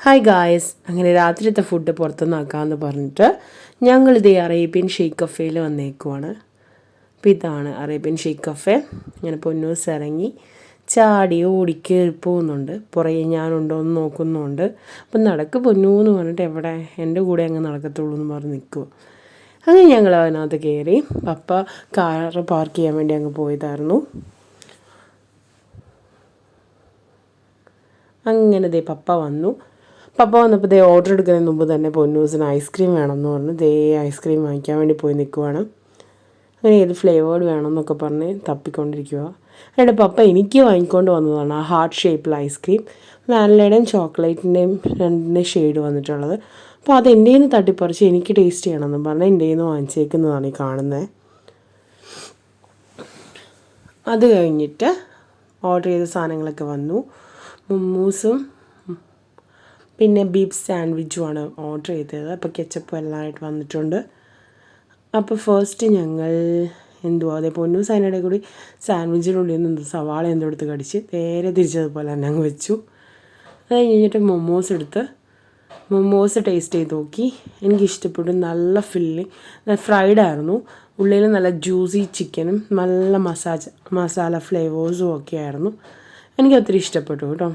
Hi guys, അങ്ങനെ രാത്രിത്തെ food പുറത്തുനിന്ന് ആക്കാമെന്ന് പറഞ്ഞിട്ട് ഞങ്ങളിതേ അറേബ്യൻ ഷെയ്ഖ് കഫേയിൽ വന്നേക്കുവാണ്. അപ്പോൾ ഇതാണ് അറേബ്യൻ ഷെയ്ഖ് കഫേ. ഇങ്ങനെ പൊന്നൂസ് ഇറങ്ങി ചാടി ഓടി കയറി പോകുന്നുണ്ട്. പുറകെ ഞാനുണ്ടോ എന്ന് നോക്കുന്നുണ്ട്. അപ്പം നടക്ക് പൊന്നു എന്ന് പറഞ്ഞിട്ട് എവിടെ എൻ്റെ കൂടെ അങ്ങ് നടക്കത്തുള്ളൂ എന്ന് പറഞ്ഞ് നിൽക്കുക. അങ്ങനെ ഞങ്ങൾ അതിനകത്ത് കയറി. പപ്പ കാറ് പാർക്ക് ചെയ്യാൻ വേണ്ടി അങ്ങ് പോയതായിരുന്നു. അങ്ങനെ ദേ പപ്പ വന്നു. പപ്പ വന്നപ്പോൾ ദേ ഓർഡർ എടുക്കുന്നതിന് മുമ്പ് തന്നെ പൊന്നൂസിന് ഐസ്ക്രീം വേണമെന്ന് പറഞ്ഞ് ദേ ഐസ്ക്രീം വാങ്ങിക്കാൻ വേണ്ടി പോയി നിൽക്കുവാണ്. അങ്ങനെ ഏത് ഫ്ലേവേർഡ് വേണമെന്നൊക്കെ പറഞ്ഞ് തപ്പിക്കൊണ്ടിരിക്കുക. എന്നിട്ട് പപ്പ എനിക്ക് വാങ്ങിക്കൊണ്ട് വന്നതാണ് ആ ഹാർട്ട് ഷേപ്പിൽ ഐസ്ക്രീം. വാനിലയുടെയും ചോക്ലേറ്റിൻ്റെയും രണ്ടിൻ്റെ ഷെയ്ഡ് വന്നിട്ടുള്ളത്. അപ്പോൾ അത് എൻ്റെ നിന്ന് തട്ടിപ്പറിച്ച് എനിക്ക് ടേസ്റ്റ് ചെയ്യണമെന്ന് പറഞ്ഞാൽ എൻ്റെ നിന്ന് വാങ്ങിച്ചേക്കുന്നതാണ് ഈ കാണുന്നത്. അത് കഴിഞ്ഞിട്ട് ഓർഡർ ചെയ്ത സാധനങ്ങളൊക്കെ വന്നു. മൊമ്മൂസും പിന്നെ ബീഫ് സാൻഡ്വിച്ചുമാണ് ഓർഡർ ചെയ്തത്. അപ്പോൾ കെച്ചപ്പ് എല്ലാമായിട്ട് വന്നിട്ടുണ്ട്. അപ്പോൾ ഫസ്റ്റ് ഞങ്ങൾ അതേ പൊന്നൂസ് അതിനിടെ കൂടി സാൻഡ്വിച്ചിനുള്ളിൽ നിന്ന് സവാള എടുത്ത് കടിച്ച് നേരെ തിരിച്ചതുപോലെ തന്നെ അങ്ങ് വെച്ചു. അത് കഴിഞ്ഞിട്ട് മൊമോസ് ടേസ്റ്റ് ചെയ്ത് നോക്കി. എനിക്കിഷ്ടപ്പെട്ടു. നല്ല ഫില്ലിങ്, ഫ്രൈഡ് ആയിരുന്നു. ഉള്ളിൽ നല്ല ജ്യൂസി ചിക്കനും നല്ല മസാല ഫ്ലേവേഴ്സും ഒക്കെ ആയിരുന്നു. എനിക്കൊത്തിരി ഇഷ്ടപ്പെട്ടു കേട്ടോ.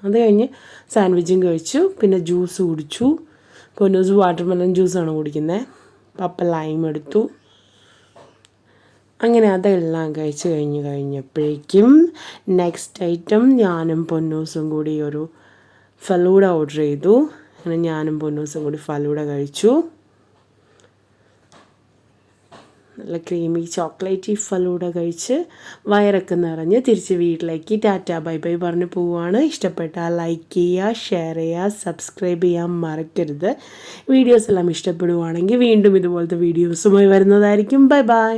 അത് കഴിഞ്ഞ് സാൻഡ്വിച്ചും കഴിച്ചു. പിന്നെ ജ്യൂസ് കുടിച്ചു. പൊന്നൂസ് വാട്ടർമെലൺ ജ്യൂസാണ് കുടിക്കുന്നത്. പപ്പ ലൈം എടുത്തു. അങ്ങനെ അതെല്ലാം കഴിഞ്ഞപ്പോഴേക്കും നെക്സ്റ്റ് ഐറ്റം ഞാനും പൊന്നൂസും കൂടി ഒരു ഫലൂഡ ഓർഡർ ചെയ്തു. അങ്ങനെ ഞാനും പൊന്നൂസും കൂടി ഫലൂഡ കഴിച്ചു. നല്ല ക്രീമി ചോക്ലേറ്റി ഫലൂഡ കഴിച്ച് വയറൊക്കെ നിറഞ്ഞ് തിരിച്ച് വീട്ടിലേക്ക് ടാറ്റ ബൈ ബൈ പറഞ്ഞ് പോവുകയാണ്. ഇഷ്ടപ്പെട്ടാൽ ലൈക്ക് ചെയ്യുക, ഷെയർ ചെയ്യുക, സബ്സ്ക്രൈബ് ചെയ്യാൻ മറക്കരുത്. വീഡിയോസ് എല്ലാം ഇഷ്ടപ്പെടുവാണെങ്കിൽ വീണ്ടും ഇതുപോലത്തെ വീഡിയോസുമായി വരുന്നതായിരിക്കും. Bye bye.